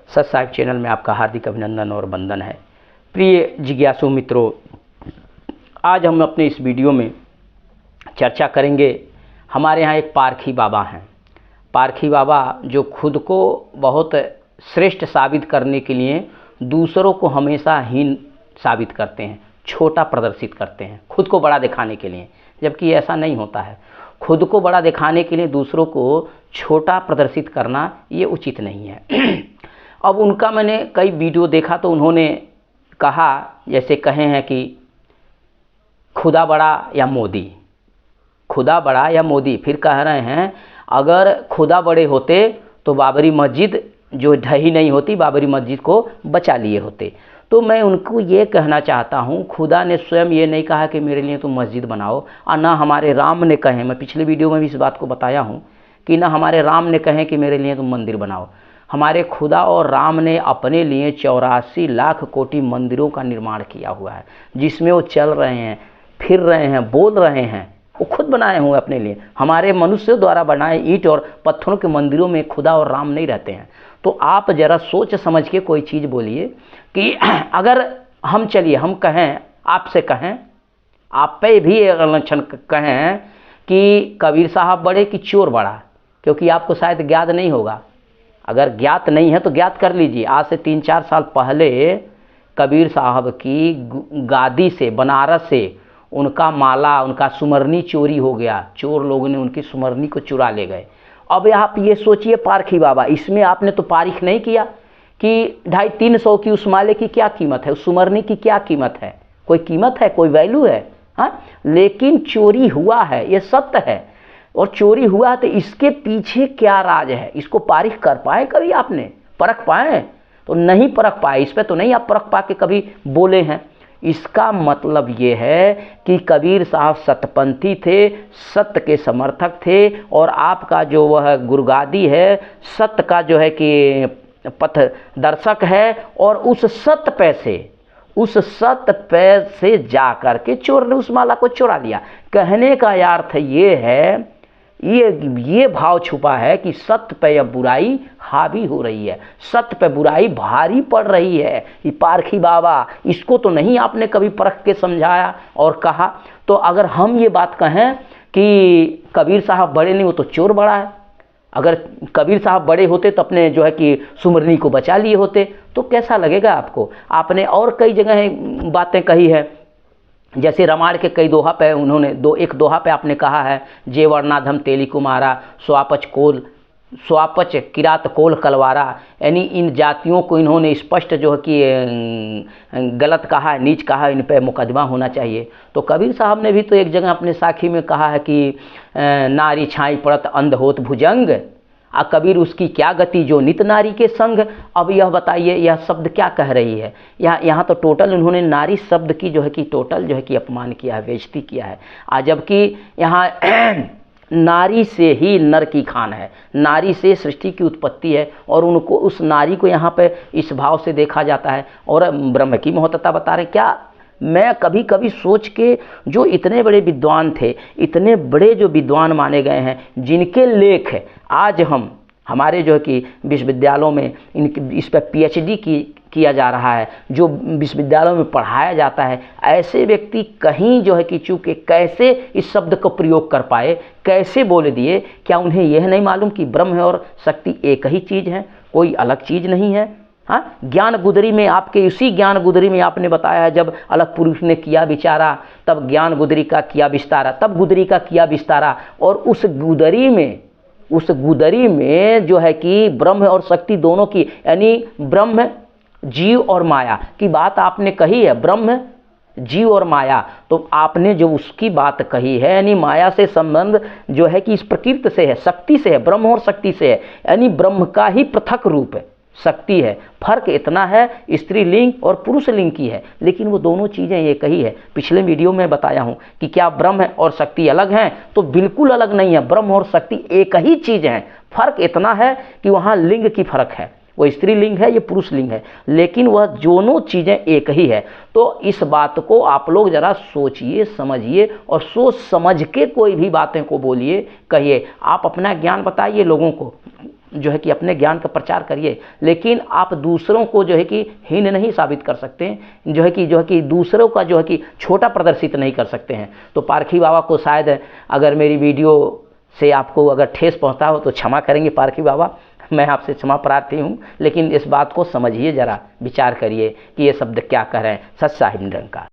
सच Sahib channel में आपका हार्दिक अभिनंदन और वंदन है। प्रिय जिज्ञासु मित्रों, आज हम अपने इस वीडियो में चर्चा करेंगे। हमारे यहाँ एक पारखी बाबा हैं। पारखी बाबा जो खुद को बहुत श्रेष्ठ साबित करने के लिए दूसरों को हमेशा हीन साबित करते हैं, छोटा प्रदर्शित करते हैं, खुद को बड़ा दिखाने के लिए, जबकि ऐसा नहीं होता है। खुद को बड़ा दिखाने के लिए दूसरों को छोटा प्रदर्शित करना ये उचित नहीं है। अब उनका मैंने कई वीडियो देखा तो उन्होंने कहा, जैसे कहे हैं कि खुदा बड़ा या मोदी, खुदा बड़ा या मोदी। फिर कह रहे हैं अगर खुदा बड़े होते तो बाबरी मस्जिद जो ढही नहीं होती, बाबरी मस्जिद को बचा लिए होते। तो मैं उनको ये कहना चाहता हूँ, खुदा ने स्वयं ये नहीं कहा कि मेरे लिए तुम मस्जिद बनाओ, और ना हमारे राम ने कहे, मैं पिछले वीडियो में भी इस बात को बताया हूँ कि ना हमारे राम ने कहे कि मेरे लिए तुम मंदिर बनाओ। हमारे खुदा और राम ने अपने लिए 84 लाख कोटि मंदिरों का निर्माण किया हुआ है, जिसमें वो चल रहे हैं, फिर रहे हैं, बोल रहे हैं। वो खुद बनाए हुए अपने लिए। हमारे मनुष्य द्वारा बनाए ईंट और पत्थरों के मंदिरों में खुदा और राम नहीं रहते हैं। तो आप ज़रा सोच समझ के कोई चीज़ बोलिए कि अगर हम चलिए हम कहें, आपसे कहें, आप पे भी एक लक्षण कहें कि कबीर साहब बड़े कि चोर बड़ा, क्योंकि आपको शायद ज्ञात नहीं होगा। अगर ज्ञात नहीं है तो ज्ञात कर लीजिए। आज से 3-4 साल पहले कबीर साहब की गादी से, बनारस से उनका माला, उनका सुमरनी चोरी हो गया। चोर लोगों ने उनकी सुमरनी को चुरा ले गए। अब आप ये सोचिए, पारखी बाबा, इसमें आपने तो पारिख नहीं किया कि 250-300 की उस माले की क्या कीमत है, उस सुमरनी की क्या कीमत है, कोई कीमत है, कोई वैल्यू है? हाँ, लेकिन चोरी हुआ है, ये सत्य है। और चोरी हुआ तो इसके पीछे क्या राज है, इसको पारिख कर पाए कभी आपने, परख पाए? तो नहीं परख पाए। इस पर तो नहीं आप परख पा के कभी बोले हैं। इसका मतलब ये है कि कबीर साहब सतपंथी थे, सत्य के समर्थक थे, और आपका जो वह गुरगादी है, सत्य का जो है कि पथ दर्शक है। और उस सत्य पे से जा कर के चोर ने उस माला को चुरा लिया। कहने का अर्थ ये है, ये भाव छुपा है कि सत्य पे अब बुराई हावी हो रही है, सत्य पे बुराई भारी पड़ रही है। ये पारखी बाबा, इसको तो नहीं आपने कभी परख के समझाया और कहा। तो अगर हम ये बात कहें कि कबीर साहब बड़े नहीं, वो तो चोर बड़ा है। अगर कबीर साहब बड़े होते तो अपने जो है कि सुमरनी को बचा लिए होते, तो कैसा लगेगा आपको? आपने और कई जगह बातें कही है, जैसे रामायण के कई दोहा पे उन्होंने एक दोहा पे आपने कहा है, जे वर्णाधम तेली कुमारा स्वापच किरात कोल कलवारा। यानी इन जातियों को इन्होंने स्पष्ट जो है कि गलत कहा है, नीच कहा है, इन पे मुकदमा होना चाहिए। तो कबीर साहब ने भी तो एक जगह अपने साखी में कहा है कि नारी छाई पड़त अंध होत भुजंग, आ कबीर उसकी क्या गति जो नित नारी के संग। अब यह बताइए, यह शब्द क्या कह रही है? यहाँ तो टोटल उन्होंने नारी शब्द की जो है कि टोटल जो है कि अपमान किया है, बेइज्जती किया है। जबकि यहाँ नारी से ही नर की खान है, नारी से सृष्टि की उत्पत्ति है, और उनको, उस नारी को यहाँ पे इस भाव से देखा जाता है। और ब्रह्म की महत्ता बता रहे क्या? मैं कभी कभी सोच के, जो इतने बड़े विद्वान थे, इतने बड़े जो विद्वान माने गए हैं, जिनके लेख आज हमारे जो है कि विश्वविद्यालयों में इस पर PhD किया जा रहा है, जो विश्वविद्यालयों में पढ़ाया जाता है, ऐसे व्यक्ति कहीं जो है कि चूँकि कैसे इस शब्द को प्रयोग कर पाए, कैसे बोल दिए? क्या उन्हें यह नहीं मालूम कि ब्रह्म और शक्ति एक ही चीज़ है, कोई अलग चीज़ नहीं है? हाँ, ज्ञान गुदरी में, आपके उसी ज्ञान गुदरी में आपने बताया है, जब अलग पुरुष ने किया विचारा तब ज्ञान गुदरी का किया विस्तारा, तब गुदरी का किया विस्तारा। और उस गुदरी में जो है कि ब्रह्म और शक्ति दोनों की, यानी ब्रह्म, जीव और माया की बात आपने कही है, ब्रह्म, जीव और माया। तो आपने जो उसकी बात कही है, यानी माया से संबंध जो है कि इस प्रकृति से है, शक्ति से है, ब्रह्म और शक्ति से है, यानी ब्रह्म का ही पृथक रूप है, शक्ति है। फर्क इतना है स्त्रीलिंग और पुरुष लिंग की है, लेकिन वो दोनों चीज़ें एक ही है। पिछले वीडियो में बताया हूँ कि क्या ब्रह्म और शक्ति अलग हैं? तो बिल्कुल अलग नहीं है, ब्रह्म और शक्ति एक ही चीज़ है। फर्क इतना है कि वहाँ लिंग की फर्क है, वो स्त्रीलिंग है, ये पुरुष लिंग है, लेकिन वह दोनों चीज़ें एक ही है। तो इस बात को आप लोग ज़रा सोचिए, समझिए, और सोच समझ के कोई भी बातें को बोलिए, कहिए। आप अपना ज्ञान बताइए लोगों को, जो है कि अपने ज्ञान का प्रचार करिए, लेकिन आप दूसरों को जो है कि हीन नहीं साबित कर सकते हैं, जो है कि दूसरों का जो है कि छोटा प्रदर्शित नहीं कर सकते हैं। तो पारखी बाबा को शायद अगर मेरी वीडियो से आपको अगर ठेस पहुंचता हो तो क्षमा करेंगे पारखी बाबा, मैं आपसे क्षमा प्रार्थी हूं, लेकिन इस बात को समझिए, ज़रा विचार करिए कि ये शब्द क्या कह रहे हैं। सत साहिब निरंकार।